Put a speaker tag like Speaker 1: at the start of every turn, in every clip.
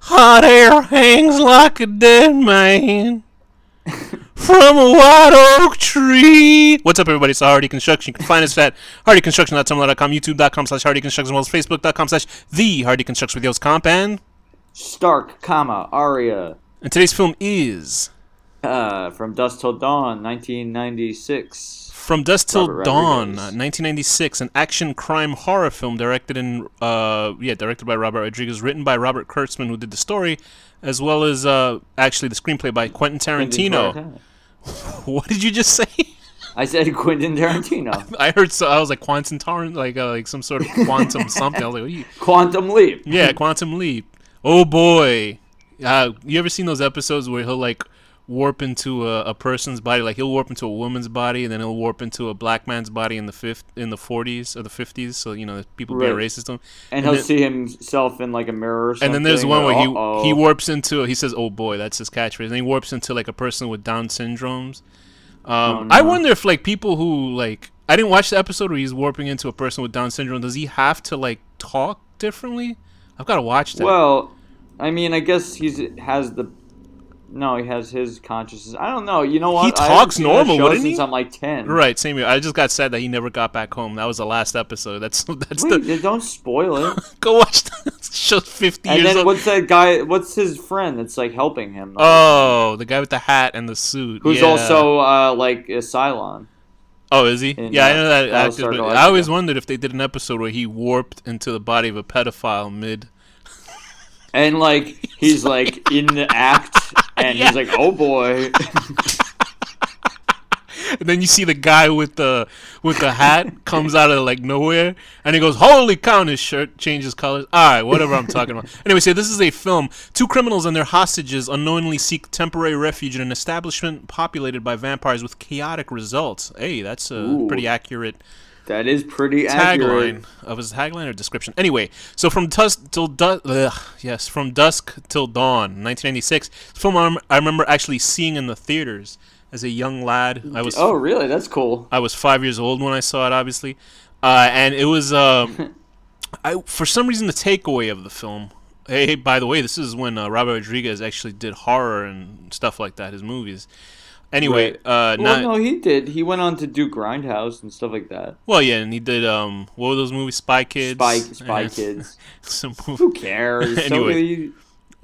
Speaker 1: Hot air hangs like a dead man from a white oak tree. What's up, everybody? It's Hardy Construction. You can find us at hardyconstruction.tumblr.com, youtube.com/hardyconstruction, as well as facebook.com/the Hardy Construction with yours comp and
Speaker 2: Stark, Aria.
Speaker 1: And today's film is
Speaker 2: From Dusk Till Dawn, 1996.
Speaker 1: From Dusk Till Dawn,
Speaker 2: Rodriguez.
Speaker 1: 1996, an action crime horror film directed by Robert Rodriguez, written by Robert Kurtzman, who did the story, as well as actually the screenplay by Quentin Tarantino. What did you just say?
Speaker 2: I said Quentin Tarantino.
Speaker 1: I heard so. I was like quantum torrent, like some sort of quantum something. I was like, what are you?
Speaker 2: Quantum Leap.
Speaker 1: Yeah, Quantum Leap. Oh boy, you ever seen those episodes where he'll like warp into a person's body? Like he'll warp into a woman's body, and then he'll warp into a black man's body in the 40s or the 50s. So you know, people being racist to him.
Speaker 2: And he'll see himself in like a mirror or something.
Speaker 1: And then there's one where he warps into. He says, "Oh boy," that's his catchphrase. And he warps into like a person with Down syndromes. No. I wonder if like people who like, I didn't watch the episode where he's warping into a person with Down syndrome. Does he have to like talk differently? I've got to watch that.
Speaker 2: Well, I mean, I guess he has his consciousness. I don't know. You know what?
Speaker 1: He talks normal, wouldn't he?
Speaker 2: Since I'm like 10.
Speaker 1: Right, same here. I just got sad that he never got back home. That was the last episode.
Speaker 2: Wait, don't spoil it.
Speaker 1: Go watch the show 50
Speaker 2: and
Speaker 1: years
Speaker 2: then
Speaker 1: old.
Speaker 2: what's that guy? What's his friend that's like helping him?
Speaker 1: Oh, the guy with the hat and the suit.
Speaker 2: Who's also like a Cylon.
Speaker 1: Oh, is he? Yeah, I know that actor. But I always wondered if they did an episode where he warped into the body of a pedophile mid.
Speaker 2: And like he's like in the act, and he's like, "Oh boy."
Speaker 1: And then you see the guy with the hat comes out of like nowhere, and he goes, "Holy cow!" And his shirt changes colors. All right, whatever I'm talking about. Anyway, so this is a film. Two criminals and their hostages unknowingly seek temporary refuge in an establishment populated by vampires with chaotic results. Hey, that's a pretty accurate.
Speaker 2: That is pretty accurate.
Speaker 1: Of his tagline or description. Anyway, so from Dusk Till Dawn, 1996. Film I remember actually seeing in the theaters as a young lad.
Speaker 2: Oh, really? That's cool.
Speaker 1: I was 5 years old when I saw it, obviously, and it was for some reason the takeaway of the film. Hey, by the way, this is when Robert Rodriguez actually did horror and stuff like that. His movies. Anyway,
Speaker 2: no, he did. He went on to do Grindhouse and stuff like that.
Speaker 1: Well, yeah, and he did what were those movies? Spy Kids.
Speaker 2: Spy Kids. Who cares?
Speaker 1: Anyway,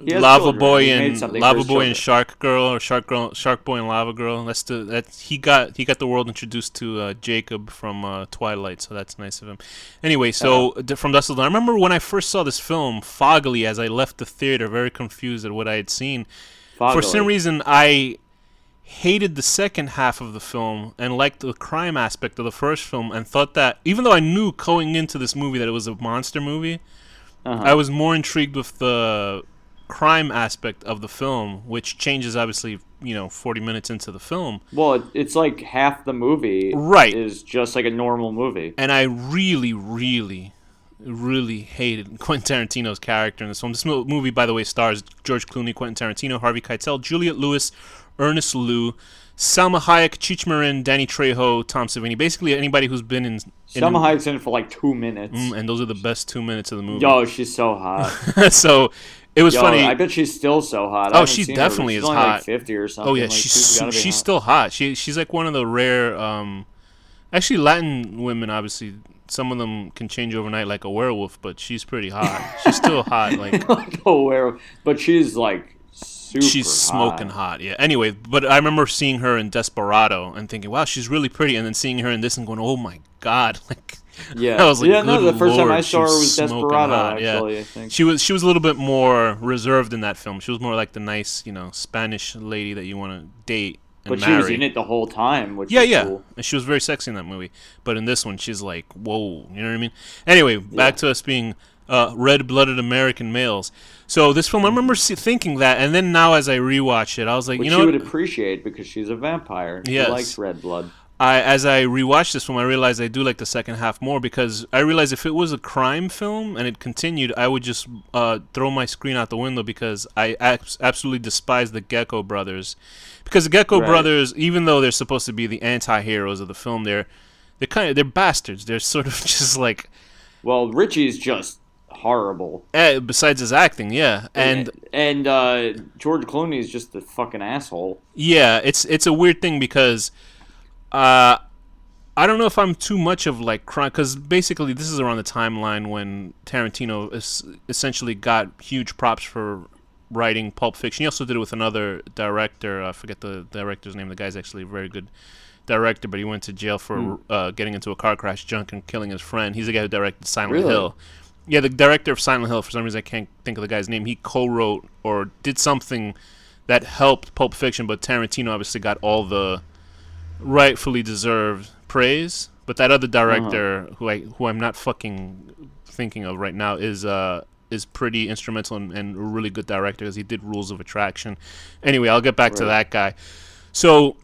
Speaker 1: Lava Boy and Shark Girl, or Shark Boy and Lava Girl. He got the world introduced to Jacob from Twilight, so that's nice of him. Anyway, so from Dusk Till Dawn, I remember when I first saw this film foggily as I left the theater, very confused at what I had seen. For some reason, I hated the second half of the film and liked the crime aspect of the first film, and thought that even though I knew going into this movie that it was a monster movie, I was more intrigued with the crime aspect of the film, which changes obviously 40 minutes into the film.
Speaker 2: Well, it's like half the movie is just like a normal movie,
Speaker 1: and I really hated Quentin Tarantino's character in this film. This movie, by the way, stars George Clooney, Quentin Tarantino, Harvey Keitel, Juliette Lewis, Ernest Liu, Salma Hayek, Cheech Marin, Danny Trejo, Tom Savini. Basically, anybody who's been in...
Speaker 2: Salma Hayek's in it for like 2 minutes.
Speaker 1: And those are the best 2 minutes of the movie.
Speaker 2: Yo, she's so hot.
Speaker 1: So, it was funny.
Speaker 2: I bet she's still so hot.
Speaker 1: Oh, she definitely is hot.
Speaker 2: She's only like 50 or something.
Speaker 1: Oh, yeah, she's still hot. She's like one of the rare... actually, Latin women, obviously... Some of them can change overnight like a werewolf, but she's pretty hot. She's still hot, like
Speaker 2: a werewolf. But she's like super
Speaker 1: she's smoking hot. Yeah. Anyway, but I remember seeing her in Desperado and thinking, "Wow, she's really pretty," and then seeing her in this and going, "Oh my god!" Like,
Speaker 2: yeah,
Speaker 1: I was like,
Speaker 2: the first time I saw her was
Speaker 1: Desperado.
Speaker 2: Hot, actually, I think
Speaker 1: she was a little bit more reserved in that film. She was more like the nice, Spanish lady that you want to date.
Speaker 2: But she was in it the whole time, which was cool.
Speaker 1: And she was very sexy in that movie. But in this one, she's like, whoa, you know what I mean? Anyway, back to us being red-blooded American males. So this film, I remember thinking that, and then now as I rewatch it, I was like,
Speaker 2: which
Speaker 1: you know,
Speaker 2: she would appreciate because she's a vampire. She likes red blood.
Speaker 1: As I rewatched this film, I realized I do like the second half more, because I realized if it was a crime film and it continued, I would just throw my screen out the window, because I absolutely despise the Gecko brothers. Because the Gecko brothers, even though they're supposed to be the anti-heroes of the film, they're bastards. They're sort of just like...
Speaker 2: Well, Richie's just horrible.
Speaker 1: Besides his acting, yeah, and
Speaker 2: George Clooney is just a fucking asshole.
Speaker 1: Yeah, it's a weird thing because I don't know if I'm too much of like crime, because basically this is around the timeline when Tarantino essentially got huge props for writing Pulp Fiction. He also did it with another director. I forget the director's name. The guy's actually a very good director, but he went to jail for getting into a car crash, drunk, and killing his friend. He's the guy who directed Silent Hill. Yeah, the director of Silent Hill. For some reason, I can't think of the guy's name. He co-wrote or did something that helped Pulp Fiction, but Tarantino obviously got all the rightfully deserved praise. But that other director, who I'm not fucking thinking of right now, is pretty instrumental and a really good director, because he did Rules of Attraction. Anyway, I'll get back to that guy. So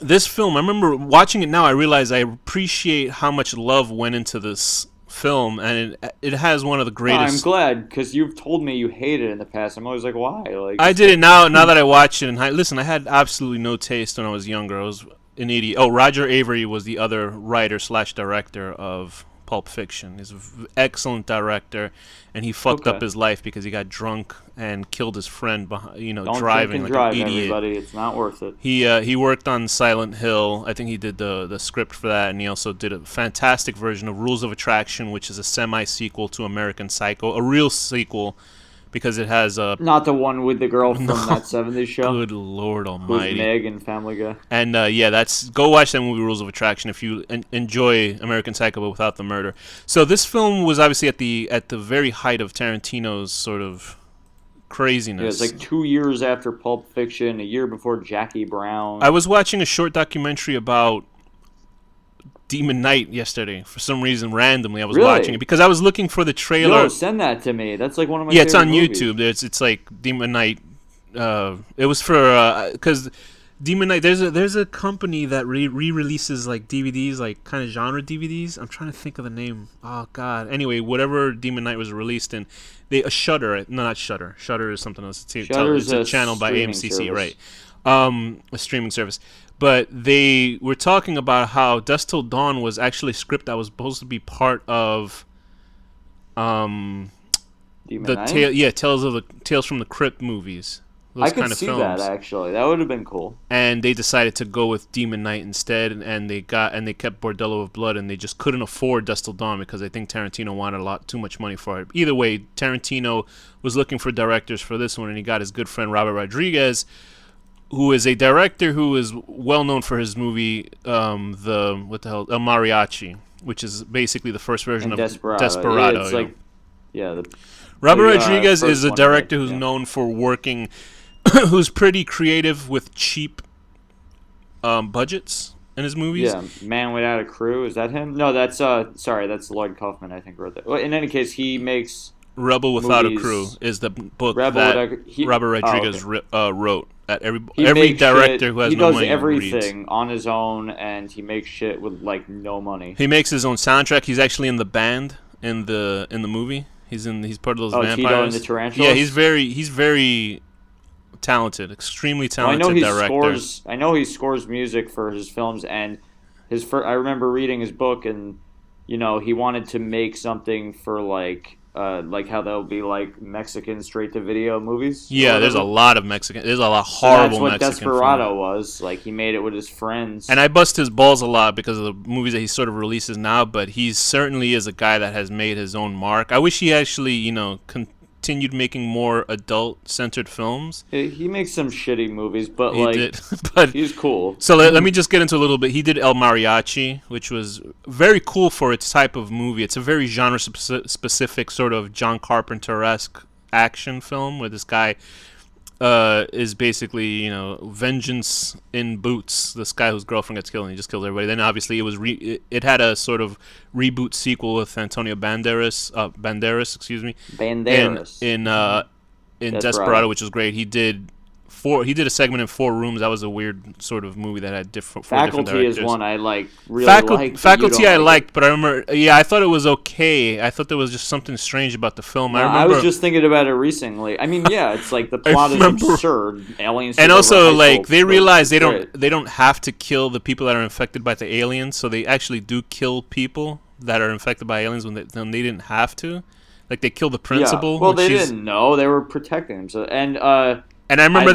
Speaker 1: this film, I remember watching it now, I realize I appreciate how much love went into this film, and it has one of the greatest.
Speaker 2: I'm glad, because you've told me you hate it in the past. I'm always like, why? Like,
Speaker 1: I did it now that I watched it. And listen, I had absolutely no taste when I was younger. I was an idiot. Oh, Roger Avery was the other writer / director of Pulp Fiction. He's an excellent director, and he fucked up his life because he got drunk and killed his friend behind,
Speaker 2: Don't
Speaker 1: driving like
Speaker 2: drive,
Speaker 1: an idiot.
Speaker 2: Everybody. It's not worth it.
Speaker 1: He worked on Silent Hill. I think he did the script for that, and he also did a fantastic version of Rules of Attraction, which is a semi-sequel to American Psycho, a real sequel, because it has a...
Speaker 2: Not the one with the girl from that 70s show?
Speaker 1: Good Lord Almighty.
Speaker 2: Who's Meg and Family Guy.
Speaker 1: And go watch that movie, Rules of Attraction, if you enjoy American Psycho but without the murder. So this film was obviously at the very height of Tarantino's sort of craziness.
Speaker 2: Yeah, it's like 2 years after Pulp Fiction, a year before Jackie Brown.
Speaker 1: I was watching a short documentary about Demon Knight yesterday. For some reason, randomly, I was watching it because I was looking for the trailer.
Speaker 2: Yo, send that to me. That's like one of my favorite
Speaker 1: it's on
Speaker 2: movies.
Speaker 1: YouTube. It's like Demon Knight. It was for because Demon Knight. There's a company that re-releases like DVDs, like kind of genre DVDs. I'm trying to think of the name. Oh God. Anyway, whatever Demon Knight was released in, Shudder. No, not Shudder. Shudder is something else. It's a channel by AMCC, service. Right? A streaming service. But they were talking about how Dusk Till Dawn was actually a script that was supposed to be part of
Speaker 2: Demon Knight?
Speaker 1: Tales from the Crypt movies.
Speaker 2: I could see that actually. That would have been cool.
Speaker 1: And they decided to go with Demon Knight instead, and they kept Bordello of Blood, and they just couldn't afford Dusk Till Dawn because I think Tarantino wanted too much money for it. Either way, Tarantino was looking for directors for this one, and he got his good friend Robert Rodriguez, who is a director who is well known for his movie, El Mariachi, which is basically the first version of Desperado. Robert Rodriguez is a director who's known for working, who's pretty creative with cheap budgets in his movies.
Speaker 2: Yeah, Man Without a Crew, is that him? No, that's that's Lloyd Kaufman, I think, wrote that. Well, in any case, he makes
Speaker 1: Rebel Without a Crew is the book that Robert Rodriguez wrote. Every director who has no money
Speaker 2: he does everything on his own, and he makes shit with like no money.
Speaker 1: He makes his own soundtrack. He's actually in the band in the movie. He's part of those vampires.
Speaker 2: Tito and the Tarantulas?
Speaker 1: Yeah, he's very talented, extremely talented director.
Speaker 2: I know he scores music for his films, and I remember reading his book, and he wanted to make something for like how there'll be like Mexican straight-to-video movies.
Speaker 1: Yeah, there's a lot of Mexican. There's a lot of horrible Mexican.
Speaker 2: That's what Desperado was. Like, he made it with his friends.
Speaker 1: And I bust his balls a lot because of the movies that he sort of releases now. But he certainly is a guy that has made his own mark. I wish he actually, continued making more adult-centered films.
Speaker 2: He makes some shitty movies, but he's cool.
Speaker 1: So let me just get into a little bit. He did El Mariachi, which was very cool for its type of movie. It's a very genre-specific sort of John Carpenter-esque action film where this guy is basically, vengeance in boots. This guy whose girlfriend gets killed and he just kills everybody. Then obviously it had a sort of reboot sequel with Antonio Banderas, in Desperado, which was great. He did a segment in 4 Rooms. That was a weird sort of movie that had different directors.
Speaker 2: Faculty is one I liked.
Speaker 1: Faculty I liked, but I remember, I thought it was okay. I thought there was just something strange about the film.
Speaker 2: I was just thinking about it recently. I mean, it's like the plot is absurd. Aliens,
Speaker 1: and also like they realize they don't have to kill the people that are infected by the aliens, so they actually do kill people that are infected by aliens when they didn't have to. Like they kill the
Speaker 2: Yeah.
Speaker 1: principal.
Speaker 2: Well, they didn't know. They were protecting him. So,
Speaker 1: And I remember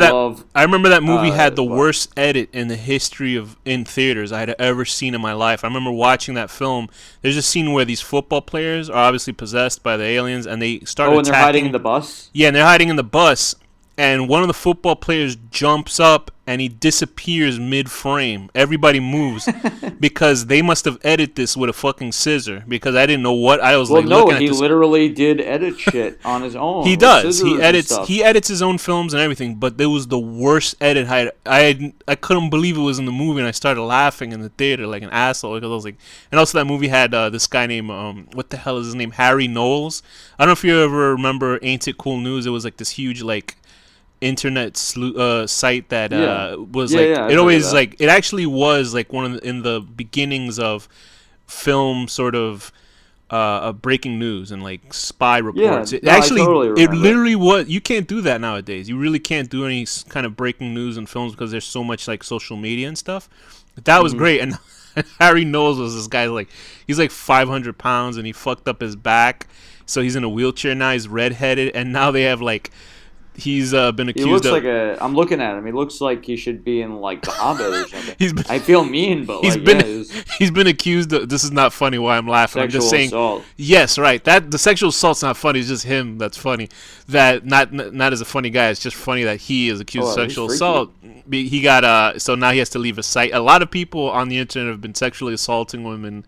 Speaker 1: I remember that movie had the
Speaker 2: well,
Speaker 1: worst edit in the history of in theaters I had ever seen in my life. I remember watching that film. There's a scene where these football players are obviously possessed by the aliens, and they start
Speaker 2: and
Speaker 1: attacking.
Speaker 2: they're hiding in the bus.
Speaker 1: Yeah, and they're hiding in the bus, and one of the football players jumps up and he disappears mid-frame. Everybody moves because they must have edited this with a fucking scissor because I didn't know what I was
Speaker 2: Well,
Speaker 1: like.
Speaker 2: no,
Speaker 1: looking at
Speaker 2: he
Speaker 1: this.
Speaker 2: literally did edit shit on his own.
Speaker 1: He
Speaker 2: with
Speaker 1: does.
Speaker 2: scissors and stuff.
Speaker 1: He edits his own films and everything, but it was the worst edit I couldn't believe it was in the movie, and I started laughing in the theater like an asshole because I was like, and also that movie had this guy named what the hell is his name, Harry Knowles. I don't know if you ever remember Ain't It Cool News. It was like this huge like internet site that was it always like it actually was like one of in the beginnings of film sort of breaking news and like spy reports.
Speaker 2: Yeah, it
Speaker 1: literally was. You can't do that nowadays. You really can't do any kind of breaking news in films because there's so much like social media and stuff. But that was great. And Harry Knowles was this guy like he's like 500 pounds and he fucked up his back, so he's in a wheelchair now. He's redheaded, and now they have like. He's been accused.
Speaker 2: He looks
Speaker 1: of,
Speaker 2: like I'm looking at him. He looks like he should be in like The Hobbit or something. I feel mean, but
Speaker 1: he's been accused of. This is not funny. Why I'm laughing? I'm just saying.
Speaker 2: Assault.
Speaker 1: Yes, right. That the sexual assault's not funny. It's just him that's funny. That not as a funny guy. It's just funny that he is accused of sexual assault. He got so now he has to leave a site. A lot of people on the internet have been sexually assaulting women.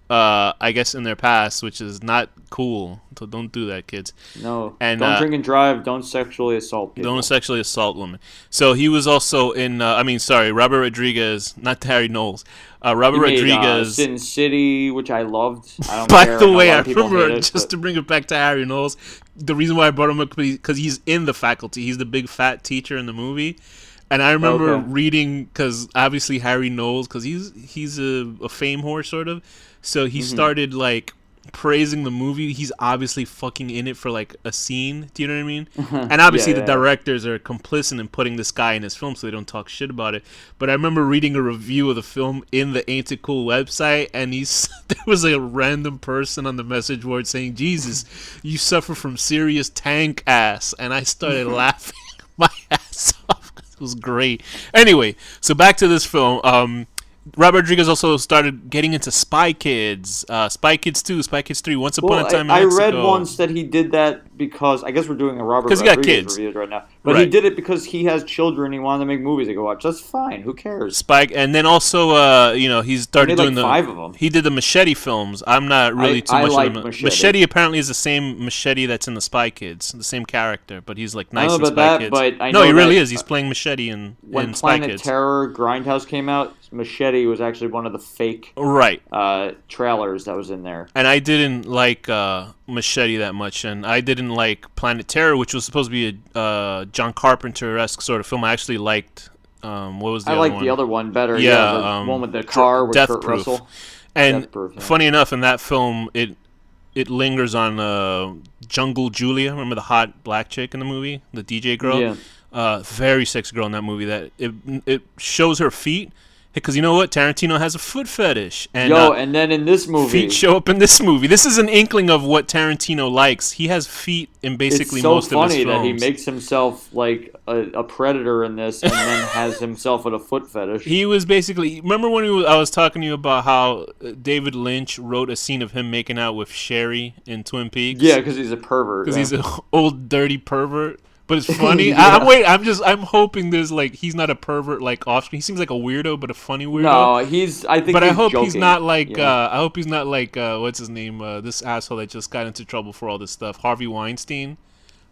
Speaker 1: I guess in their past, which is not cool. So don't do that, kids.
Speaker 2: No.
Speaker 1: And
Speaker 2: don't drink and drive. Don't sexually assault people.
Speaker 1: Don't sexually assault women. So he was also in. Robert Rodriguez, not Harry Knowles. Robert Rodriguez.
Speaker 2: Sin City, which I loved. I don't
Speaker 1: By
Speaker 2: care.
Speaker 1: the way, I remember to bring it back to Harry Knowles. The reason why I brought him up because he's in the faculty. He's the big fat teacher in the movie. And I remember reading because obviously Harry Knowles because he's a fame whore sort of. So he started like praising the movie. He's obviously fucking in it for like a scene. Do you know what I mean? And obviously the directors are complicit in putting this guy in his film so they don't talk shit about it. But I remember reading a review of the film in the Ain't It Cool website, and there was a random person on the message board saying, "Jesus, you suffer from serious tank ass," and I started laughing my ass off. It was great. Anyway, so back to this film. Robert Rodriguez also started getting into Spy Kids, Spy Kids 2, Spy Kids 3, Once Upon a Time in Mexico.
Speaker 2: I read once that he did that because, I guess we're doing a Robert Rodriguez review right now, but he did it because he has children, he wanted to make movies they could watch. That's fine, who cares?
Speaker 1: And then also, he started doing
Speaker 2: five of them.
Speaker 1: He did the Machete films. I'm not really too much
Speaker 2: like
Speaker 1: of
Speaker 2: Machete.
Speaker 1: Machete apparently is the same Machete that's in the Spy Kids, the same character, but he's like nice in Spy Kids.
Speaker 2: But I
Speaker 1: know he really is. He's playing Machete in Spy Kids.
Speaker 2: When Planet Terror Grindhouse came out, Machete was actually one of the fake trailers that was in there.
Speaker 1: And I didn't like Machete that much, and I didn't like Planet Terror, which was supposed to be a John Carpenter-esque sort of film. I actually liked what was the other one?
Speaker 2: I like the other one better. Yeah, the one with the car with Kurt Russell.
Speaker 1: And funny enough, in that film, it lingers on Jungle Julia. Remember the hot black chick in the movie, the DJ girl?
Speaker 2: Yeah.
Speaker 1: Very sexy girl in that movie. That it shows her feet. Because you know what? Tarantino has a foot fetish. And,
Speaker 2: and then in this movie...
Speaker 1: Feet show up in this movie. This is an inkling of what Tarantino likes. He has feet in basically most of his films.
Speaker 2: It's so funny that he makes himself like a predator in this and then has himself with a foot fetish.
Speaker 1: He was basically... Remember when I was talking to you about how David Lynch wrote a scene of him making out with Sherry in Twin Peaks?
Speaker 2: Yeah, because he's a pervert.
Speaker 1: Because he's an old, dirty pervert. But it's funny. I'm hoping there's like he's not a pervert like offspring. He seems like a weirdo, but a funny weirdo.
Speaker 2: No,
Speaker 1: I hope he's not like. I hope he's not like what's his name? This asshole that just got into trouble for all this stuff. Harvey Weinstein.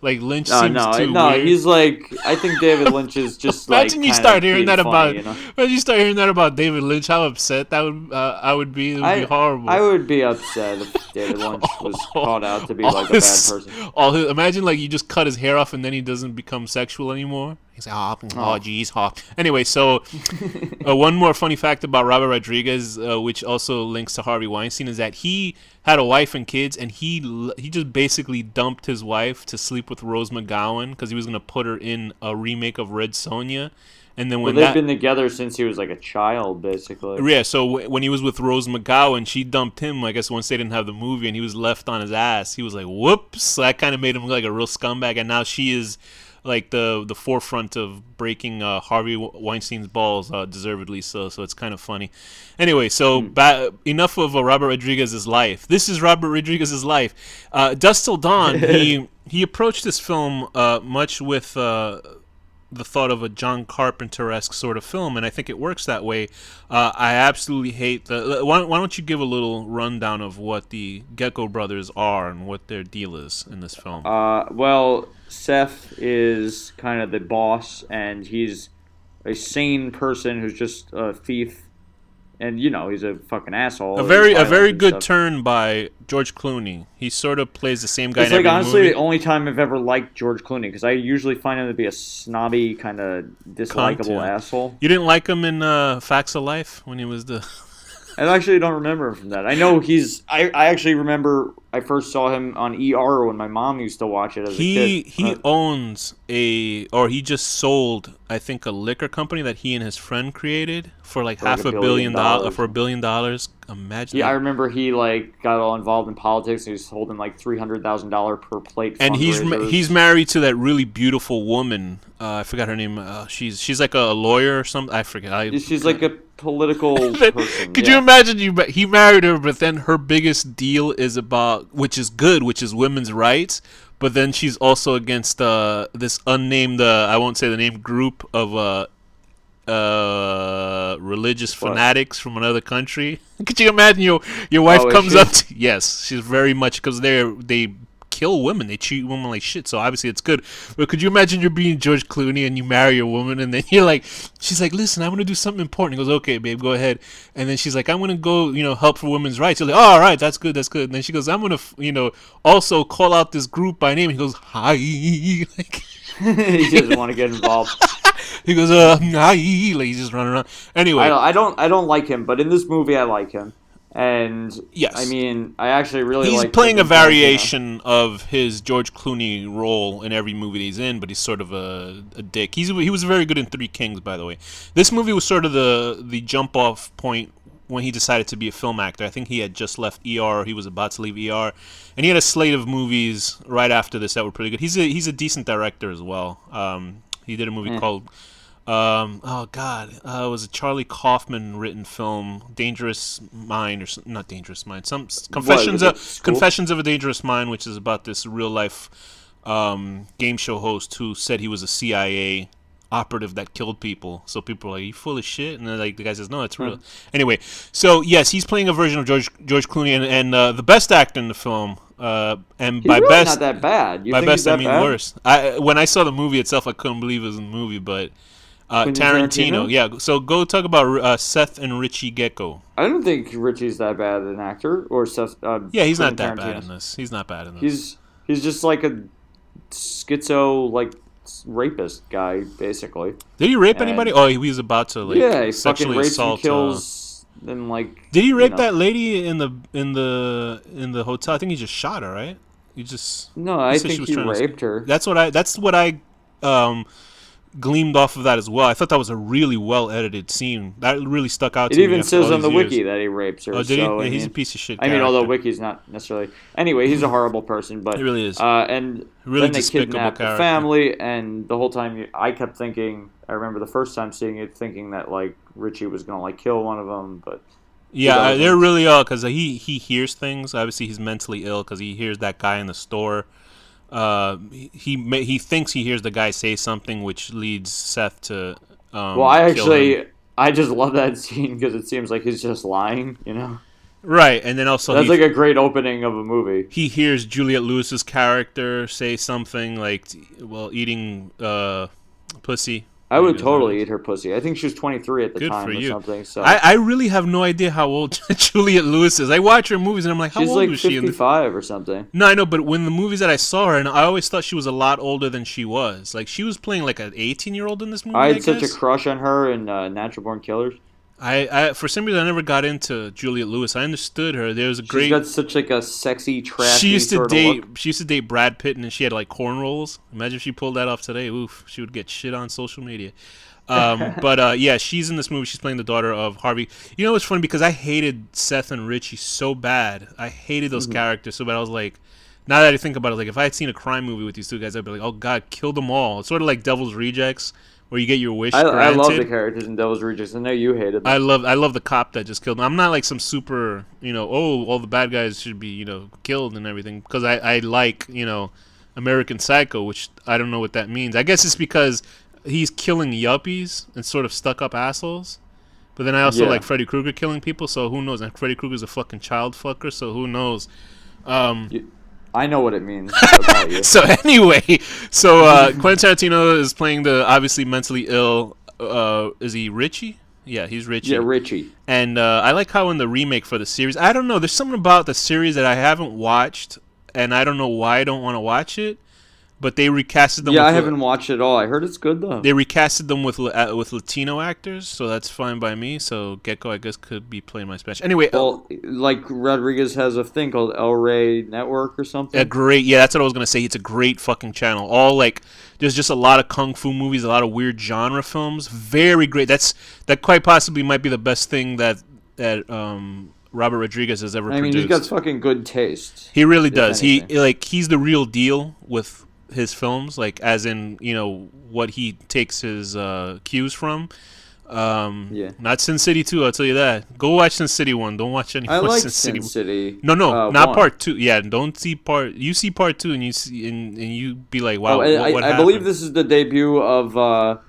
Speaker 1: Like Lynch seems too weird.
Speaker 2: He's like. I think David Lynch is just
Speaker 1: imagine you start hearing that about. Imagine you start hearing that about David Lynch. How upset that would I would be. It would be horrible.
Speaker 2: I would be upset if David Lynch was caught out to be like a bad person.
Speaker 1: Imagine like you just cut his hair off and then he doesn't become sexual anymore. He's like, oh, geez, Anyway, so one more funny fact about Robert Rodriguez, which also links to Harvey Weinstein, is that he had a wife and kids, and he just basically dumped his wife to sleep with Rose McGowan because he was going to put her in a remake of Red Sonja. And then
Speaker 2: Well,
Speaker 1: when
Speaker 2: they've been together since he was like a child, basically.
Speaker 1: yeah, so when he was with Rose McGowan, she dumped him. I guess once they didn't have the movie, and he was left on his ass. He was like, "Whoops!" So that kind of made him look like a real scumbag. And now she is like the forefront of breaking Harvey Weinstein's balls, deservedly so. So it's kind of funny. Anyway, so enough of Robert Rodriguez's life. This is Robert Rodriguez's life. Dusk Till Dawn. He approached this film much with the thought of a John Carpenter-esque sort of film, and I think it works that way. I absolutely hate the. Why don't you give a little rundown of what the Gecko brothers are and what their deal is in this film?
Speaker 2: Well, Seth is kind of the boss, and he's a sane person who's just a thief, and he's a fucking asshole.
Speaker 1: A very good turn by George Clooney. He sort of plays the same guy in every
Speaker 2: honestly
Speaker 1: movie.
Speaker 2: The only time I've ever liked George Clooney, because I usually find him to be a snobby, kind of dislikable asshole.
Speaker 1: You didn't like him in Facts of Life when he was the...
Speaker 2: I actually don't remember him from that. I know I actually remember I first saw him on ER when my mom used to watch it as a kid.
Speaker 1: He owns he just sold, I think, a liquor company that he and his friend created for like half a billion dollars. For $1 billion. Imagine.
Speaker 2: Yeah, I remember he got all involved in politics. He was holding like $300,000 per plate.
Speaker 1: And he's married to that really beautiful woman. I forgot her name. She's like a lawyer or something. I forget.
Speaker 2: She's like a political person.
Speaker 1: Could you imagine he married her, but then her biggest deal is about, which is good, which is women's rights, but then she's also against this unnamed, I won't say the name, group of religious fanatics from another country. Could you imagine your wife comes up to... Yes, she's very much, because they kill women. They treat women like shit. So obviously it's good. But could you imagine you're being George Clooney and you marry a woman and then she's like, listen, I'm going to do something important. He goes, okay, babe, go ahead. And then she's like, I'm going to go, help for women's rights. You're like, oh, all right, that's good. And then she goes, I'm going to, also call out this group by name. He goes, hi.
Speaker 2: He doesn't want to get involved.
Speaker 1: He goes, hi. Like he's just running around. Anyway.
Speaker 2: I don't like him, but in this movie I like him. And
Speaker 1: yes,
Speaker 2: I mean, I actually really like.
Speaker 1: He's playing a variation of his George Clooney role in every movie he's in, but he's sort of a dick. He was very good in Three Kings, by the way. This movie was sort of the jump off point when he decided to be a film actor. I think he had just left ER. He was about to leave ER, and he had a slate of movies right after this that were pretty good. He's a decent director as well. He did a movie called. It was a Charlie Kaufman written film, Dangerous Mind, or not Dangerous Mind, Confessions of a Dangerous Mind, which is about this real life game show host who said he was a CIA operative that killed people. So people are like, "Are you full of shit?" And then the guy says, "No, it's real." Anyway, so yes, he's playing a version of George Clooney, and the best actor in the film. And
Speaker 2: he's really best, not that bad.
Speaker 1: By best, I mean worse. When I saw the movie itself, I couldn't believe it was in the movie, but. Tarantino, yeah. So go talk about Seth and Richie Gecko.
Speaker 2: I don't think Richie's that bad an actor, or Seth.
Speaker 1: Yeah, he's not that bad in this. He's not bad in this.
Speaker 2: He's just like a schizo, rapist guy, basically.
Speaker 1: Did he rape anybody? Oh, he was about to
Speaker 2: he
Speaker 1: sexually
Speaker 2: fucking rapes
Speaker 1: assault.
Speaker 2: And kills. Then
Speaker 1: Did he rape that lady in the hotel? I think he just shot her, right?
Speaker 2: No, I think he raped her.
Speaker 1: That's what I gleamed off of that as well. I thought that was a really well edited scene. That really stuck out to me.
Speaker 2: It even says on the wiki that he rapes her.
Speaker 1: Oh, did he? Yeah, he's a piece of shit character.
Speaker 2: I mean, although wiki's not necessarily. Anyway, he's a horrible person, but
Speaker 1: he really is.
Speaker 2: And
Speaker 1: really
Speaker 2: then they kidnap the family, and the whole time I kept thinking. I remember the first time seeing it, thinking that Richie was gonna kill one of them, but.
Speaker 1: Yeah, they're really because he hears things. Obviously, he's mentally ill because he hears that guy in the store. He thinks he hears the guy say something, which leads Seth to.
Speaker 2: I just love that scene because it seems like he's just lying,
Speaker 1: Right, and then also
Speaker 2: that's a great opening of a movie.
Speaker 1: He hears Juliette Lewis's character say something like, eating pussy.
Speaker 2: I would totally eat her pussy. I think she was 23 at the time
Speaker 1: or
Speaker 2: something. So
Speaker 1: I really have no idea how old Juliette Lewis is. I watch her movies and I'm like, how old was she?
Speaker 2: She's 55 or something.
Speaker 1: No, I know, but when the movies that I saw her, and I always thought she was a lot older than she was. She was playing an 18-year-old in this movie.
Speaker 2: I had such a crush on her in Natural Born Killers.
Speaker 1: I for some reason I never got into Juliette Lewis. I understood her. There was a great.
Speaker 2: She's got such like a sexy, trashy
Speaker 1: She used to
Speaker 2: sort
Speaker 1: date.
Speaker 2: of look.
Speaker 1: She used to date Brad Pitt, and she had like cornrows. Imagine if she pulled that off today. Oof, she would get shit on social media. But yeah, she's in this movie. She's playing the daughter of Harvey. You know, it's funny because I hated Seth and Richie so bad. I hated those characters so bad. I was like, now that I think about it, like if I had seen a crime movie with these two guys, I'd be like, oh god, kill them all. It's sort of like Devil's Rejects, where you get your wish granted.
Speaker 2: I love the characters in Devil's Rejects. I know you hated them.
Speaker 1: I love the cop that just killed him. I'm not like some super, oh, all the bad guys should be, killed and everything. Because I like, American Psycho, which I don't know what that means. I guess it's because he's killing yuppies and sort of stuck-up assholes. But then I also like Freddy Krueger killing people, so who knows? And Freddy Krueger's a fucking child fucker, so who knows?
Speaker 2: I know what it means about you.
Speaker 1: So anyway, Quentin Tarantino is playing the obviously mentally ill. Is he Richie? Yeah, he's Richie.
Speaker 2: Yeah, Richie.
Speaker 1: And I like how in the remake for the series, I don't know, there's something about the series that I haven't watched, and I don't know why I don't want to watch it. But they recasted them.
Speaker 2: Yeah, I haven't watched it all. I heard it's good though.
Speaker 1: They recasted them with Latino actors, so that's fine by me. So Gecko, I guess, could be playing my Spanish. Anyway,
Speaker 2: well, like Rodriguez has a thing called El Rey Network or something.
Speaker 1: That's what I was gonna say. It's a great fucking channel. All like, there's just a lot of kung fu movies, a lot of weird genre films. Very great. That quite possibly might be the best thing that Robert Rodriguez has ever produced.
Speaker 2: He's got fucking good taste.
Speaker 1: He really does. He's the real deal with his films, like as in what he takes his cues from. Not Sin City 2, I'll tell you that. Go watch Sin City 1. Don't watch any more
Speaker 2: Sin City.
Speaker 1: No, not
Speaker 2: 1.
Speaker 1: part 2. Yeah, don't see part. You see part 2 and you see and you be like, wow. What
Speaker 2: I believe this is the debut of Earl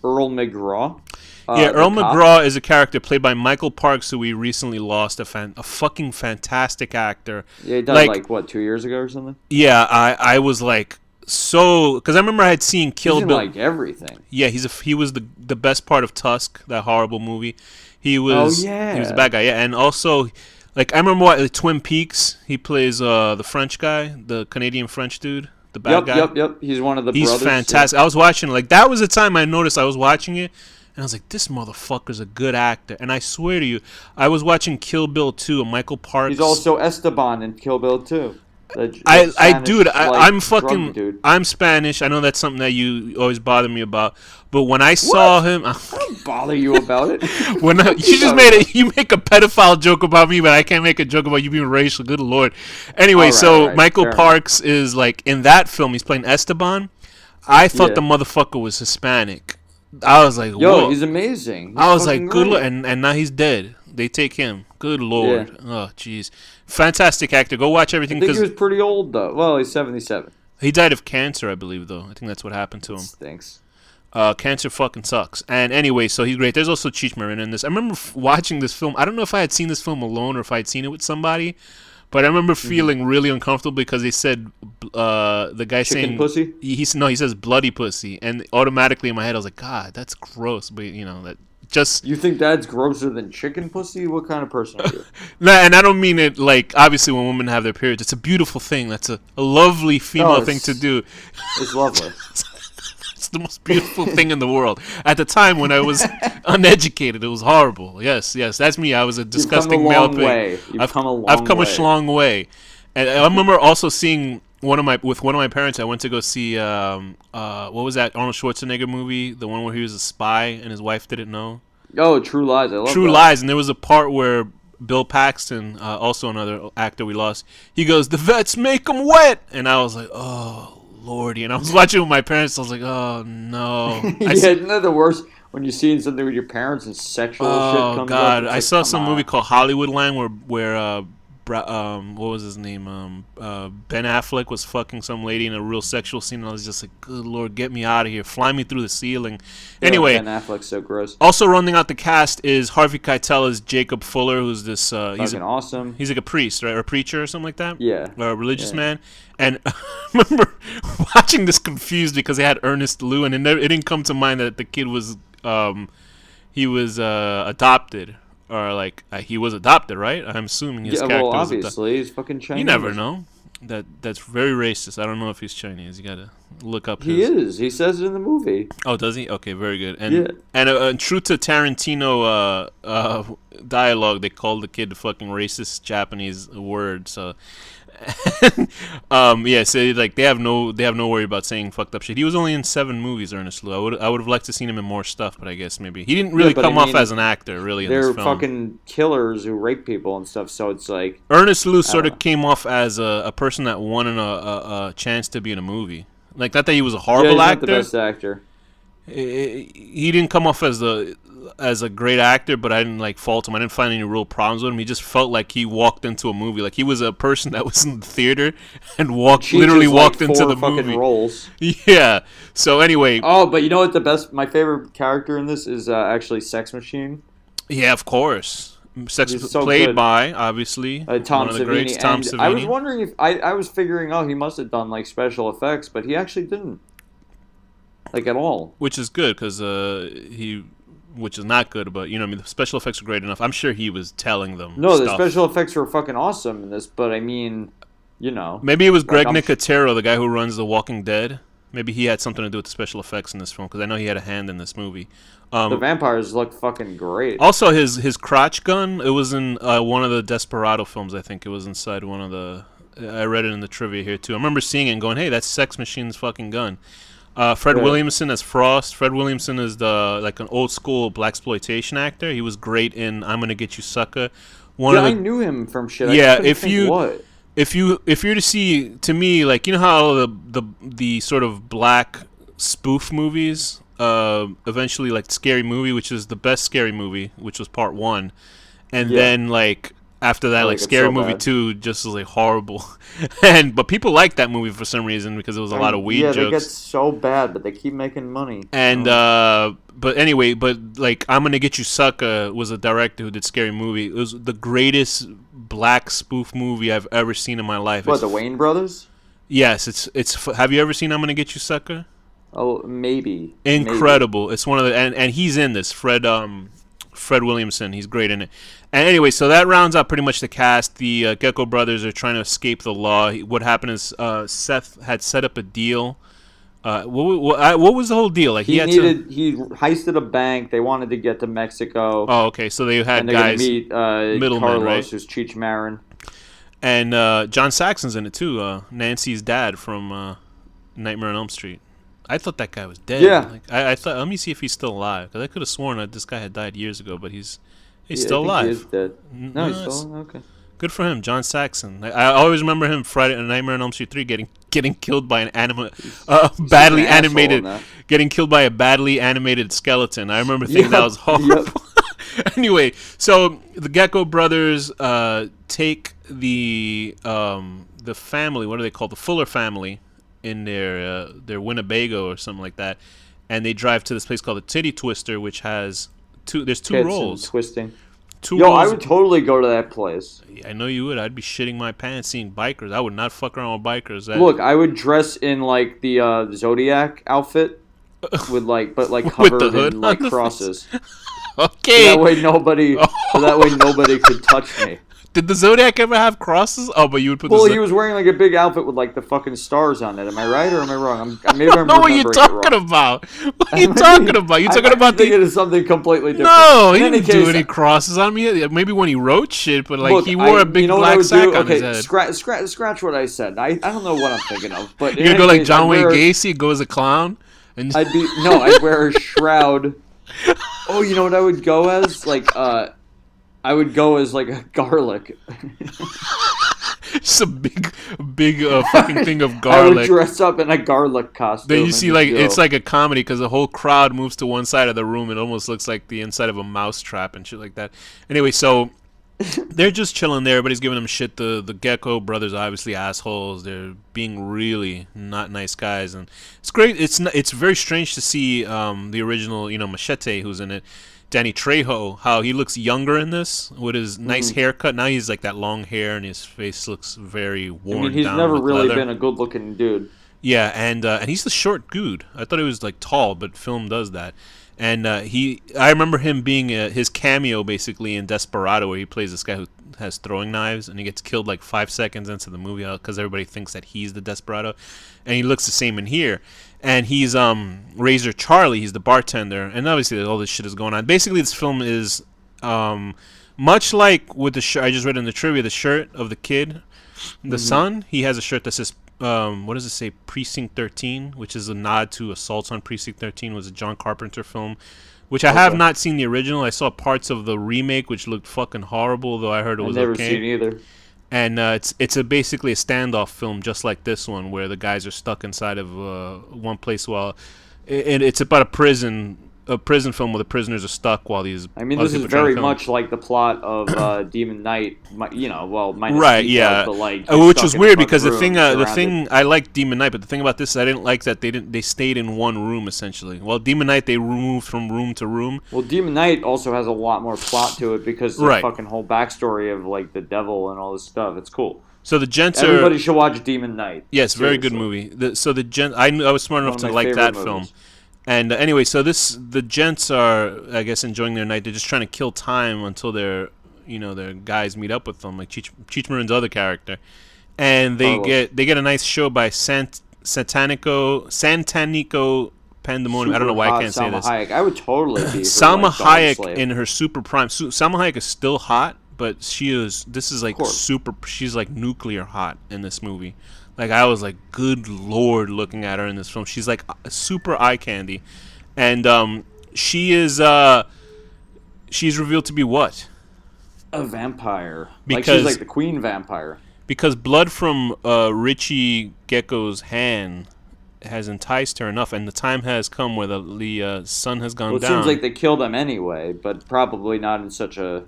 Speaker 2: McGraw.
Speaker 1: Earl McGraw is a character played by Michael Parks, who we recently lost. A fucking fantastic actor.
Speaker 2: Yeah, he died like what, 2 years ago or something.
Speaker 1: Yeah, I was like. So, because I remember I had seen Kill Bill.
Speaker 2: Like everything.
Speaker 1: Yeah, he was the best part of Tusk, that horrible movie. He was.
Speaker 2: Oh yeah.
Speaker 1: He was a bad guy. Yeah, and also, like I remember Twin Peaks. He plays the French guy, the Canadian French dude, the bad guy.
Speaker 2: Yep. He's one of the
Speaker 1: He's
Speaker 2: brothers.
Speaker 1: He's fantastic. Yeah. I was watching that was the time I noticed I was watching it, and I was like, this motherfucker's a good actor. And I swear to you, I was watching Kill Bill 2, and Michael Parks.
Speaker 2: He's also Esteban in Kill Bill 2.
Speaker 1: I'm Spanish. I know that's something that you always bother me about. But when I saw him,
Speaker 2: I don't bother you about it.
Speaker 1: You make a pedophile joke about me, but I can't make a joke about you being racial. Good Lord. Anyway, Michael Parks is like in that film. He's playing Esteban. I thought the motherfucker was Hispanic. I was like, whoa,
Speaker 2: he's amazing.
Speaker 1: I was like, good Lord, and now he's dead. They take him. Good Lord. Yeah. Oh, jeez. Fantastic actor. Go watch everything.
Speaker 2: I think he was pretty old, though. Well, he's 77.
Speaker 1: He died of cancer, I believe, though. I think that's what happened to him.
Speaker 2: Stinks.
Speaker 1: Cancer fucking sucks. And anyway, so he's great. There's also Cheech Marin in this. I remember watching this film. I don't know if I had seen this film alone or if I had seen it with somebody, but I remember feeling really uncomfortable because they said the guy
Speaker 2: Chicken pussy?
Speaker 1: He says bloody pussy, and automatically in my head I was like, God, that's gross. But that. You
Speaker 2: think that's grosser than chicken pussy? What kind of person are you?
Speaker 1: Nah, and I don't mean it like, obviously when women have their periods, it's a beautiful thing. That's a lovely female thing to do.
Speaker 2: It's lovely.
Speaker 1: It's the most beautiful thing in the world. At the time when I was uneducated, it was horrible. Yes, that's me. I was a disgusting male pig.
Speaker 2: I've come a long
Speaker 1: way. And I remember also seeing one of my parents. I went to go see what was that Arnold Schwarzenegger movie? The one where he was a spy and his wife didn't know.
Speaker 2: Oh, True Lies. I love
Speaker 1: True Lies. And there was a part where Bill Paxton, also another actor we lost, he goes, "The vets make them wet," and I was like, oh Lordy. And I was watching with my parents. I was like, oh no.
Speaker 2: Isn't that the worst? When you're seeing something with your parents and sexual shit comes up. Oh
Speaker 1: God! I saw some movie called Hollywoodland where what was his name? Ben Affleck was fucking some lady in a real sexual scene, and I was just like, good Lord, get me out of here. Fly me through the ceiling. Anyway.
Speaker 2: Ben Affleck's so gross.
Speaker 1: Also rounding out the cast is Harvey Keitel as Jacob Fuller, who's this... he's
Speaker 2: awesome.
Speaker 1: He's like a priest, right? Or a preacher or something like that?
Speaker 2: Yeah.
Speaker 1: Or a religious man. And I remember watching this confused because they had Ernest Liu, and it didn't come to mind that the kid was... he was adopted. Or he was adopted, right? I'm assuming his character was adopted.
Speaker 2: Obviously, he's fucking Chinese.
Speaker 1: You never know. That's very racist. I don't know if he's Chinese. You gotta look up
Speaker 2: He is. He says it in the movie.
Speaker 1: Oh, does he? Okay, very good.
Speaker 2: Yeah.
Speaker 1: And true to Tarantino dialogue, they called the kid the fucking racist Japanese word. So, yeah. So like they have no worry about saying fucked up shit. He was only in 7 movies, Ernest Lou. I would have liked to seen him in more stuff, but I guess maybe he didn't really come off as an actor. Really, in this
Speaker 2: they're
Speaker 1: film.
Speaker 2: fucking killers who rape people and stuff. So it's like
Speaker 1: Ernest Lou sort of came off as a person that wanted a chance to be in a movie. Like, not that he was a horrible
Speaker 2: he's
Speaker 1: actor.
Speaker 2: not the best actor.
Speaker 1: He didn't come off as a great actor, but I didn't like fault him. I didn't find any real problems with him. He just felt like he walked into a movie. Like he was a person that was in the theater and literally walked into the movie.
Speaker 2: Roles.
Speaker 1: Yeah. So anyway.
Speaker 2: Oh, but you know what? My favorite character in this is actually Sex Machine.
Speaker 1: Yeah, of course.
Speaker 2: So
Speaker 1: played
Speaker 2: good.
Speaker 1: by obviously
Speaker 2: Tom
Speaker 1: one of the
Speaker 2: Savini.
Speaker 1: greats, Tom
Speaker 2: And
Speaker 1: Savini.
Speaker 2: I was wondering if I was figuring out he must have done like special effects, but he actually didn't. Like at all.
Speaker 1: Which is good because which is not good, but I mean, the special effects are great enough. I'm sure he was telling them.
Speaker 2: No,
Speaker 1: stuff.
Speaker 2: the special effects were fucking awesome in this, but I mean,
Speaker 1: maybe it was Greg Nicotero, the guy who runs The Walking Dead. Maybe he had something to do with the special effects in this film because I know he had a hand in this movie.
Speaker 2: The vampires look fucking great.
Speaker 1: Also, his crotch gun. It was in one of the Desperado films. I think it was inside one of the. I read it in the trivia here too. I remember seeing it and going, "Hey, that's Sex Machine's fucking gun." Fred Williamson as Frost. Fred Williamson is an old school blaxploitation actor. He was great in "I'm Gonna Get You, Sucker."
Speaker 2: I knew him from shit.
Speaker 1: Yeah, if you're to see, to me, like, you know how the sort of black spoof movies, eventually like Scary Movie, which is the best Scary Movie, which was part 1, and then like. After that, like Scary Movie 2 just was like horrible, but people like that movie for some reason because it was a lot of weed jokes.
Speaker 2: Yeah, they get so bad, but they keep making money.
Speaker 1: And but anyway, like I'm Gonna Get You, Sucker was a director who did Scary Movie. It was the greatest black spoof movie I've ever seen in my life.
Speaker 2: What, the Wayne brothers?
Speaker 1: Yes, it's. Have you ever seen I'm Gonna Get You, Sucker?
Speaker 2: Oh, maybe.
Speaker 1: Incredible. Maybe. It's one of the and he's in this. Fred Williamson, he's great in it. And anyway, so that rounds out pretty much the cast. The Gecko brothers are trying to escape the law. What happened is Seth had set up a deal. What was the whole deal? Like he
Speaker 2: heisted a bank. They wanted to get to Mexico.
Speaker 1: Oh, okay. So they had guys
Speaker 2: meet
Speaker 1: middlemen,
Speaker 2: Carlos,
Speaker 1: right?
Speaker 2: Who's Cheech Marin,
Speaker 1: and John Saxon's in it too. Nancy's dad from Nightmare on Elm Street. I thought that guy was dead.
Speaker 2: Yeah.
Speaker 1: Like, I thought. Let me see if he's still alive. Because I could have sworn that this guy had died years ago, but he's still alive.
Speaker 2: He is dead. No, he's still okay.
Speaker 1: Good for him, John Saxon. I always remember him Friday Nightmare on Elm Street 3 getting killed by getting killed by a badly animated skeleton. I remember thinking that was horrible. Yep. Anyway, so the Gecko brothers take the family. What are they called? The Fuller family. In their Winnebago or something like that, and they drive to this place called the Titty Twister, which has there's two rolls.
Speaker 2: Twisting.
Speaker 1: Rolls.
Speaker 2: I would totally go to that place.
Speaker 1: I know you would. I'd be shitting my pants seeing bikers. I would not fuck around with bikers.
Speaker 2: Look, I would dress in like the Zodiac outfit with covered in like crosses.
Speaker 1: Okay.
Speaker 2: So that way nobody could touch me.
Speaker 1: Did the Zodiac ever have crosses? Oh, but you would put.
Speaker 2: Well, he was wearing like a big outfit with like the fucking stars on it. Am I right or am I wrong?
Speaker 1: I don't know what you're talking about. What are you talking about? You talking about
Speaker 2: thinking of something completely different.
Speaker 1: No, he didn't do any crosses on me. Maybe when he wrote shit, but like he wore a big black sack on his head.
Speaker 2: Scratch what I said. I don't know what I'm thinking of. But
Speaker 1: you're gonna go like John Wayne Gacy, go as a clown. And
Speaker 2: I'd wear a shroud. Oh, you know what I would go as? I would go as like a garlic.
Speaker 1: Just a big fucking thing of garlic.
Speaker 2: I would dress up in a garlic costume.
Speaker 1: Then you see it's like a comedy because the whole crowd moves to one side of the room. It almost looks like the inside of a mouse trap and shit like that. Anyway, so they're just chilling there. Everybody's giving them shit. The Gecko brothers are obviously assholes. They're being really not nice guys, and it's great. It's very strange to see the original, Machete, who's in it. Danny Trejo, how he looks younger in this with his nice haircut. Now he's like that long hair and his face looks very worn down.
Speaker 2: He's never really
Speaker 1: leather.
Speaker 2: been a good-looking dude.
Speaker 1: Yeah, and he's the short dude. I thought he was like tall, but film does that. And I remember him being his cameo basically in Desperado, where he plays this guy who has throwing knives, and he gets killed like 5 seconds into the movie because everybody thinks that he's the desperado, and he looks the same in here. And he's Razor Charlie. He's the bartender, and obviously all this shit is going on. Basically, this film is much like with the shirt I just read in the trivia, the shirt of the kid, the son. He has a shirt that says, what does it say? Precinct 13, which is a nod to Assaults on Precinct 13. Was a John Carpenter film, which I have not seen the original. I saw parts of the remake, which looked fucking horrible, though I heard it was okay. I've never seen either. And it's basically a standoff film, just like this one, where the guys are stuck inside of one place while it's about a prison film where the prisoners are stuck while these.
Speaker 2: I mean, this is very much like the plot of Demon Knight. Minus
Speaker 1: right?
Speaker 2: details,
Speaker 1: Yeah,
Speaker 2: but like
Speaker 1: which was weird because the thing I like Demon Knight, but the thing about this, I didn't like that they stayed in one room essentially. Well, Demon Knight they moved from room to room.
Speaker 2: Well, Demon Knight also has a lot more plot to it because the fucking whole backstory of like the devil and all this stuff. It's cool.
Speaker 1: So the gents
Speaker 2: everybody should watch Demon Knight.
Speaker 1: Yes, very good movie. I was smart enough to like that film. And anyway, so the gents are, I guess, enjoying their night. They're just trying to kill time until their guys meet up with them, like Cheech Marin's other character, and they get a nice show by Santanico Pandemonium. I don't know why I can't say this.
Speaker 2: Hayek. I would totally be
Speaker 1: Salma Hayek in her super prime. Salma Hayek is still hot, but she's like nuclear hot in this movie. Like, I was like, good lord, looking at her in this film. She's like super eye candy. And she's revealed to be what?
Speaker 2: A vampire. She's like the queen vampire.
Speaker 1: Because blood from Richie Gecko's hand has enticed her enough, and the time has come where the sun has gone down.
Speaker 2: It seems like they killed them anyway, but probably not in such a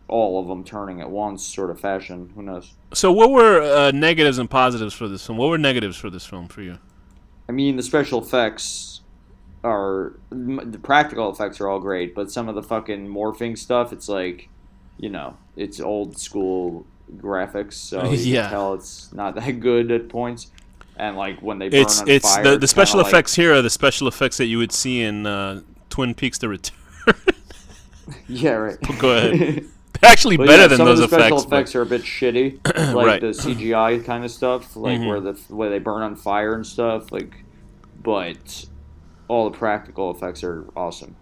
Speaker 2: all of them turning at once sort of fashion. Who knows?
Speaker 1: So what were negatives and positives for this film? What were negatives for this film for you?
Speaker 2: I mean, the special effects the practical effects are all great, but some of the fucking morphing stuff, it's like, it's old school graphics, so you can tell it's not that good at points. And like when they burn on fire,
Speaker 1: the special effects here are the special effects that you would see in Twin Peaks: The Return.
Speaker 2: Yeah, right.
Speaker 1: Go ahead. They're actually better than those effects.
Speaker 2: Some of the special effects are a bit shitty, like the CGI kind of stuff, like where they burn on fire and stuff. But all the practical effects are awesome.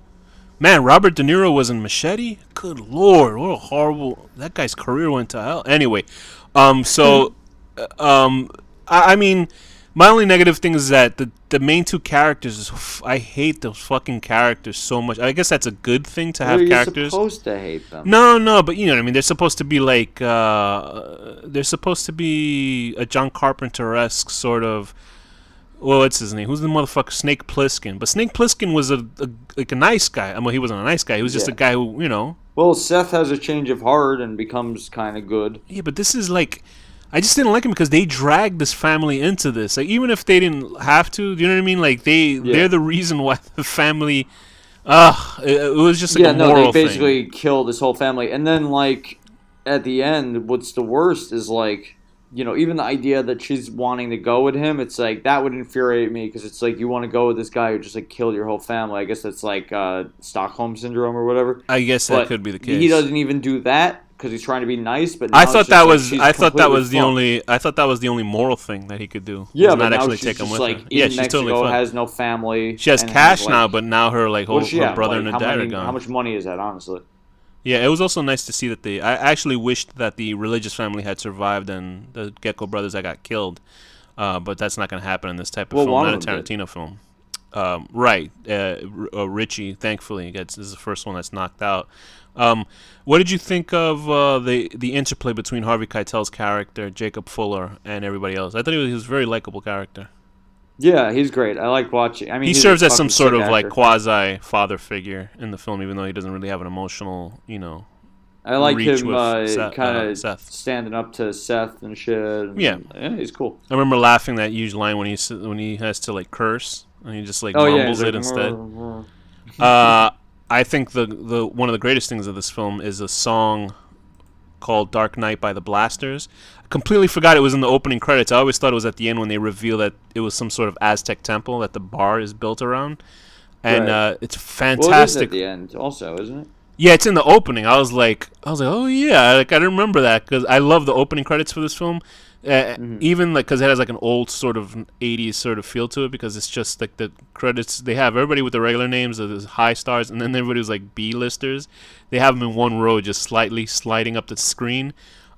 Speaker 1: Man, Robert De Niro was in Machete? Good lord, what a horrible... That guy's career went to hell. Anyway, I mean, my only negative thing is that the main two characters, I hate those fucking characters so much. I guess that's a good thing to have characters.
Speaker 2: You're supposed to hate them.
Speaker 1: No, but you know what I mean. They're supposed to be like, they're supposed to be a John Carpenter-esque sort of... Well, what's his name? Who's the motherfucker? Snake Plissken. But Snake Plissken was a nice guy. I mean, he wasn't a nice guy. He was just a guy who,
Speaker 2: Well, Seth has a change of heart and becomes kind of good.
Speaker 1: Yeah, but this is like... I just didn't like him because they dragged this family into this. Like, even if they didn't have to, do you know what I mean? Like, they're the reason why the family... it was just like a moral
Speaker 2: they basically kill this whole family. And then, like, at the end, what's the worst is, like... even the idea that she's wanting to go with him, it's like, that would infuriate me, because it's like, you want to go with this guy who just, like, killed your whole family. I guess that's, like, Stockholm Syndrome or whatever.
Speaker 1: I guess that could be the case.
Speaker 2: He doesn't even do that, because he's trying to be nice, but
Speaker 1: I thought that was the only moral thing that he could do.
Speaker 2: Yeah,
Speaker 1: but
Speaker 2: not
Speaker 1: now
Speaker 2: actually
Speaker 1: take him with
Speaker 2: like,
Speaker 1: her. Yeah,
Speaker 2: she's Mexico, totally fun. Has no family.
Speaker 1: She has cash now, but now her, like, whole her brother and her dad are gone.
Speaker 2: How much money is that, honestly?
Speaker 1: Yeah, it was also nice to see that I actually wished that the religious family had survived and the Gecko brothers that got killed, but that's not going to happen in this type of film, not a Tarantino film. Right, Richie, thankfully, this is the first one that's knocked out. What did you think of the interplay between Harvey Keitel's character, Jacob Fuller, and everybody else? I thought he was a very likable character.
Speaker 2: Yeah, he's great. I like watching. I mean,
Speaker 1: he serves as some sort of like quasi father figure in the film, even though he doesn't really have an emotional,
Speaker 2: I like him kind of standing up to Seth and shit.
Speaker 1: Yeah,
Speaker 2: he's cool.
Speaker 1: I remember laughing that huge line when he has to like curse and he just like mumbles it instead. I think the one of the greatest things of this film is a song called "Dark Night" by the Blasters. Completely forgot it was in the opening credits. I always thought it was at the end when they reveal that it was some sort of Aztec temple that the bar is built around, and it's fantastic.
Speaker 2: Well, it is at the end, also, isn't it?
Speaker 1: Yeah, it's in the opening. Oh yeah, like I didn't remember that because I love the opening credits for this film.
Speaker 2: Hmm.
Speaker 1: Even like because it has like an old sort of '80s sort of feel to it because it's just like the credits they have everybody with the regular names of the high stars and then everybody who's like B-listers. They have them in one row, just slightly sliding up the screen.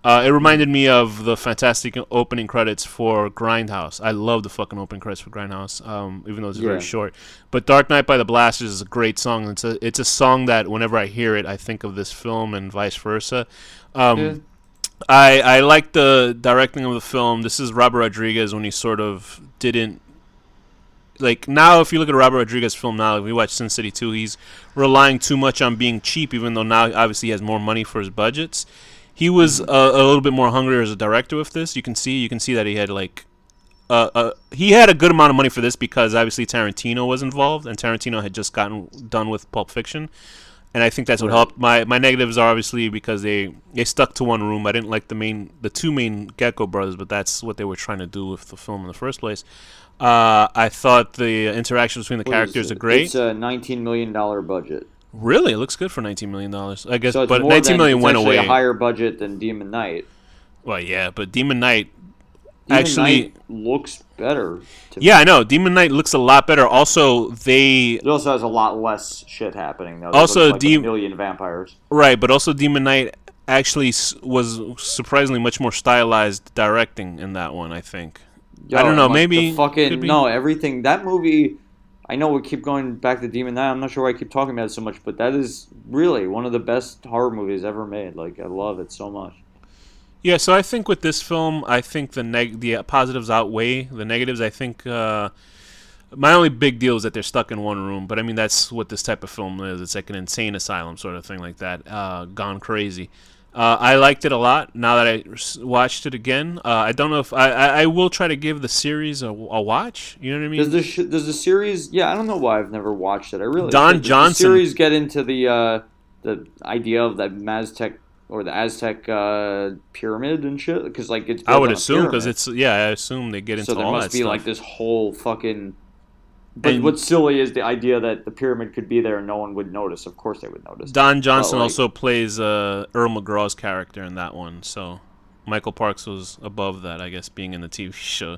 Speaker 1: It
Speaker 2: Hmm.
Speaker 1: reminded me of the fantastic opening credits for Grindhouse. I love the fucking opening credits for Grindhouse, even though it's very
Speaker 2: Yeah.
Speaker 1: short. But Dark Knight by the Blasters is a great song. It's a song that whenever I hear it, I think of this film and vice versa.
Speaker 2: Yeah.
Speaker 1: Um, I like the directing of the film. This is Robert Rodriguez when he sort of didn't like now. If you look at a Robert Rodriguez film now, if we watch Sin City 2, he's relying too much on being cheap, even though now obviously he has more money for his budgets. He was
Speaker 2: Hmm.
Speaker 1: a little bit more hungry as a director with this. You can see that he had like he had a good amount of money for this because obviously Tarantino was involved, and Tarantino had just gotten done with Pulp Fiction, and I think that's what
Speaker 2: Right.
Speaker 1: helped. My negatives are obviously because they stuck to one room. I didn't like the two main Gecko brothers, but that's what they were trying to do with the film in the first place. I thought the interaction between the
Speaker 2: What is
Speaker 1: characters are
Speaker 2: it? It's
Speaker 1: great.
Speaker 2: a $19 million budget.
Speaker 1: Really, it looks good for $19 million, I guess.
Speaker 2: So it's
Speaker 1: But
Speaker 2: more
Speaker 1: 19
Speaker 2: than
Speaker 1: million
Speaker 2: it's
Speaker 1: went
Speaker 2: actually a
Speaker 1: away.
Speaker 2: higher budget than Demon Knight.
Speaker 1: Well, yeah, but Demon Knight
Speaker 2: Demon
Speaker 1: actually.
Speaker 2: Knight looks better to
Speaker 1: Yeah, I
Speaker 2: me.
Speaker 1: know. Demon Knight looks a lot better. Also, they
Speaker 2: It also has a lot less shit happening though. There's
Speaker 1: also
Speaker 2: like a million vampires.
Speaker 1: right, but also Demon Knight actually was surprisingly much more stylized directing in that one. I think. I
Speaker 2: Yo,
Speaker 1: don't
Speaker 2: and
Speaker 1: know.
Speaker 2: like the
Speaker 1: Maybe could
Speaker 2: fucking
Speaker 1: be.
Speaker 2: no, everything that movie. I know we keep going back to Demon Knight. I'm not sure why I keep talking about it so much, but that is really one of the best horror movies ever made. Like I love it so much.
Speaker 1: Yeah, so I think with this film, I think the positives outweigh the negatives. I think my only big deal is that they're stuck in one room. But I mean, that's what this type of film is. It's like an insane asylum sort of thing, like that, gone crazy. I liked it a lot. Now that I watched it again, I don't know if I will try to give the series a watch. You know what I
Speaker 2: Does
Speaker 1: mean?
Speaker 2: the series? Yeah, I don't know why I've never watched it. I really
Speaker 1: Don
Speaker 2: should. Does the
Speaker 1: Johnson.
Speaker 2: series get into the idea of the Maztec or the Aztec pyramid and shit? Because like it's
Speaker 1: I
Speaker 2: built
Speaker 1: would
Speaker 2: on a
Speaker 1: assume because
Speaker 2: pyramid,
Speaker 1: it's yeah. I assume they get
Speaker 2: so
Speaker 1: into
Speaker 2: there
Speaker 1: all
Speaker 2: must
Speaker 1: that
Speaker 2: be like
Speaker 1: stuff.
Speaker 2: this whole fucking. But
Speaker 1: And
Speaker 2: what's silly is the idea that the pyramid could be there and no one would notice. Of course they would notice.
Speaker 1: Don
Speaker 2: But
Speaker 1: Johnson
Speaker 2: like,
Speaker 1: also plays Earl McGraw's character in that one. So Michael Parks was above that, I guess, being in the TV show.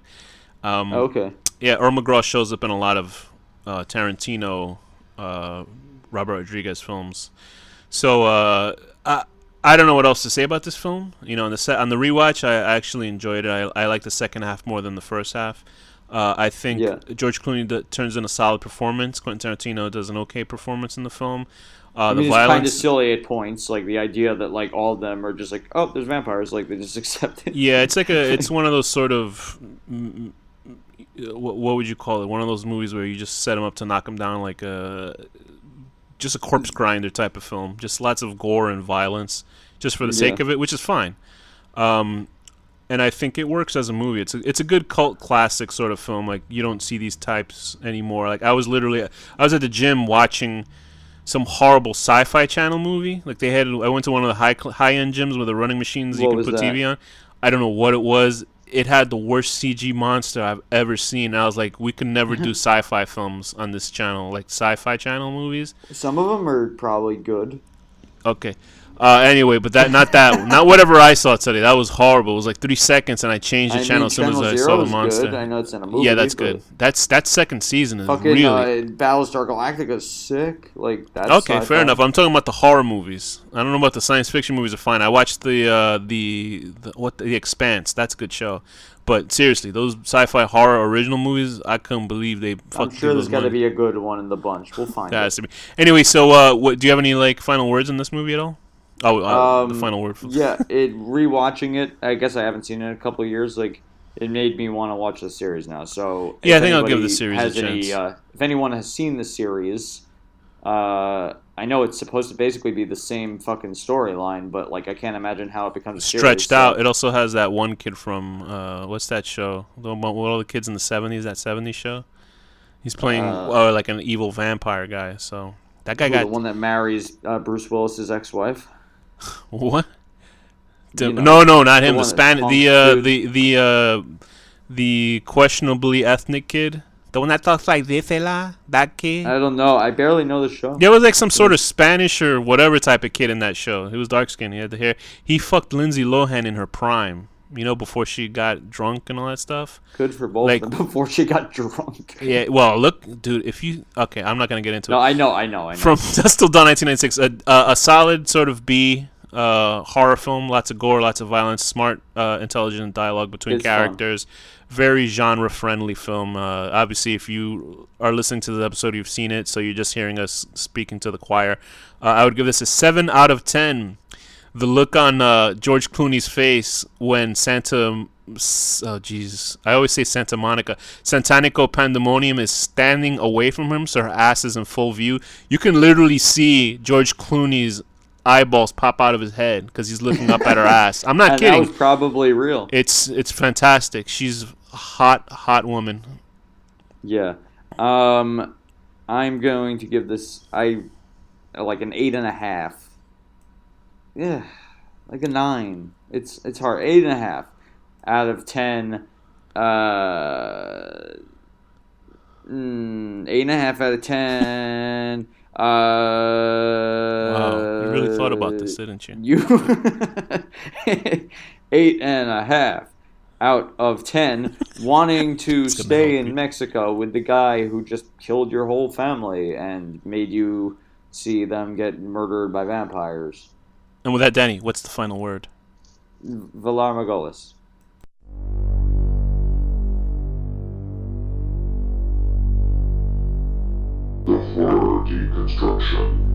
Speaker 1: Um,
Speaker 2: okay,
Speaker 1: yeah, Earl McGraw shows up in a lot of Tarantino, uh, Robert Rodriguez films. So I don't know what else to say about this film. You know, on the rewatch, I actually enjoyed it. I like the second half more than the first half. I
Speaker 2: yeah.
Speaker 1: think George Clooney turns in a solid performance. Quentin Tarantino does an okay performance in the film.
Speaker 2: I
Speaker 1: The
Speaker 2: mean, it's kind of
Speaker 1: violence,
Speaker 2: silly at points, like the idea that like all of them are just like, oh, there's vampires, like they just accept it.
Speaker 1: yeah, it's one of those sort of what would you call it? One of those movies where you just set them up to knock them down, like just a corpse grinder type of film. Just lots of gore and violence, just for the
Speaker 2: Yeah.
Speaker 1: sake of it, which is fine. Um, and I think it works as a movie. It's a good cult classic sort of film. Like you don't see these types anymore. Like I was at the gym watching some horrible sci-fi channel movie. Like I went to one of the high end gyms with the running machines you
Speaker 2: What
Speaker 1: can
Speaker 2: was
Speaker 1: put
Speaker 2: that?
Speaker 1: TV on. I don't know what it was. It had the worst CG monster I've ever seen. And I was like, we can never do sci-fi films on this channel, like sci-fi channel movies.
Speaker 2: Some of them are probably good.
Speaker 1: Okay. Anyway, but not whatever I saw today. That was horrible. It was like 3 seconds, and I changed the
Speaker 2: I
Speaker 1: channel
Speaker 2: mean,
Speaker 1: as soon as
Speaker 2: Channel
Speaker 1: I saw
Speaker 2: Zero
Speaker 1: the
Speaker 2: is good.
Speaker 1: monster.
Speaker 2: I know it's in a
Speaker 1: Yeah,
Speaker 2: movie,
Speaker 1: that's
Speaker 2: but
Speaker 1: good. That second season is
Speaker 2: fucking
Speaker 1: really
Speaker 2: Battlestar Galactica is sick. Like that's
Speaker 1: okay. Fair
Speaker 2: sci-fi.
Speaker 1: enough. I'm talking about the horror movies. I don't know about the science fiction movies. Are fine. I watched the Expanse. That's a good show. But seriously, those sci-fi horror original movies, I couldn't believe they
Speaker 2: I'm
Speaker 1: fucking
Speaker 2: sure
Speaker 1: give
Speaker 2: there's
Speaker 1: those
Speaker 2: got to
Speaker 1: money.
Speaker 2: be a good one in the bunch. We'll find
Speaker 1: That
Speaker 2: it.
Speaker 1: has to be. Anyway, so what do you have any like final words in this movie at all? Oh, the final word.
Speaker 2: Yeah, it rewatching it. I guess I haven't seen it in a couple of years. Like, it made me want to watch the series now. So,
Speaker 1: Yeah, I
Speaker 2: if
Speaker 1: think I'll give the
Speaker 2: anybody
Speaker 1: series
Speaker 2: has
Speaker 1: a
Speaker 2: any,
Speaker 1: chance.
Speaker 2: if anyone has seen the series, I know it's supposed to basically be the same fucking storyline, but like, I can't imagine how it becomes a series.
Speaker 1: Stretched out.
Speaker 2: So,
Speaker 1: It also has that one kid from what's that show? The one with all the kids in the '70s. That '70s show. He's playing
Speaker 2: uh,
Speaker 1: like an evil vampire guy. So that guy
Speaker 2: who the
Speaker 1: got
Speaker 2: one that marries Bruce Willis's ex-wife?
Speaker 1: what?
Speaker 2: You
Speaker 1: No,
Speaker 2: know,
Speaker 1: no, not
Speaker 2: the
Speaker 1: him. The
Speaker 2: one that
Speaker 1: Span,
Speaker 2: punk dude.
Speaker 1: the questionably ethnic kid The one that talks like this, Ella? That kid?
Speaker 2: I don't know. I barely know the show.
Speaker 1: There was like some sort of Spanish or whatever type of kid in that show. He was dark skinned. He had the hair. He fucked Lindsay Lohan in her prime. You know, before she got drunk and all that stuff.
Speaker 2: Good for both
Speaker 1: like,
Speaker 2: of them before she got drunk.
Speaker 1: Yeah, well, look, dude, if you... Okay, I'm not going to get into it.
Speaker 2: No, I know.
Speaker 1: From Dusk Till Dawn, 1996, a solid sort of B horror film. Lots of gore, lots of violence, smart, intelligent dialogue between characters. Fun. Very genre-friendly film. Obviously, if you are listening to the episode, you've seen it, so you're just hearing us speaking to the choir. I would give this a 7 out of 10. The look on George Clooney's face when Santa... Oh, Jesus. I always say Santa Monica. Santanico Pandemonium is standing away from him, so her ass is in full view. You can literally see George Clooney's eyeballs pop out of his head because he's looking up at her ass. I'm not kidding.
Speaker 2: That was probably real.
Speaker 1: It's fantastic. She's a hot woman.
Speaker 2: Yeah. I'm going to give this like an 8.5. Yeah, like a 9. It's hard. 8.5 out of 10. 8.5 out of 10.
Speaker 1: Wow, you really thought about this, didn't you?
Speaker 2: 8.5 out of 10. Wanting to stay in Mexico with the guy who just killed your whole family and made you see them get murdered by vampires.
Speaker 1: And with that, Danny, what's the final word?
Speaker 2: Valar Morghulis.
Speaker 3: The horror deconstruction.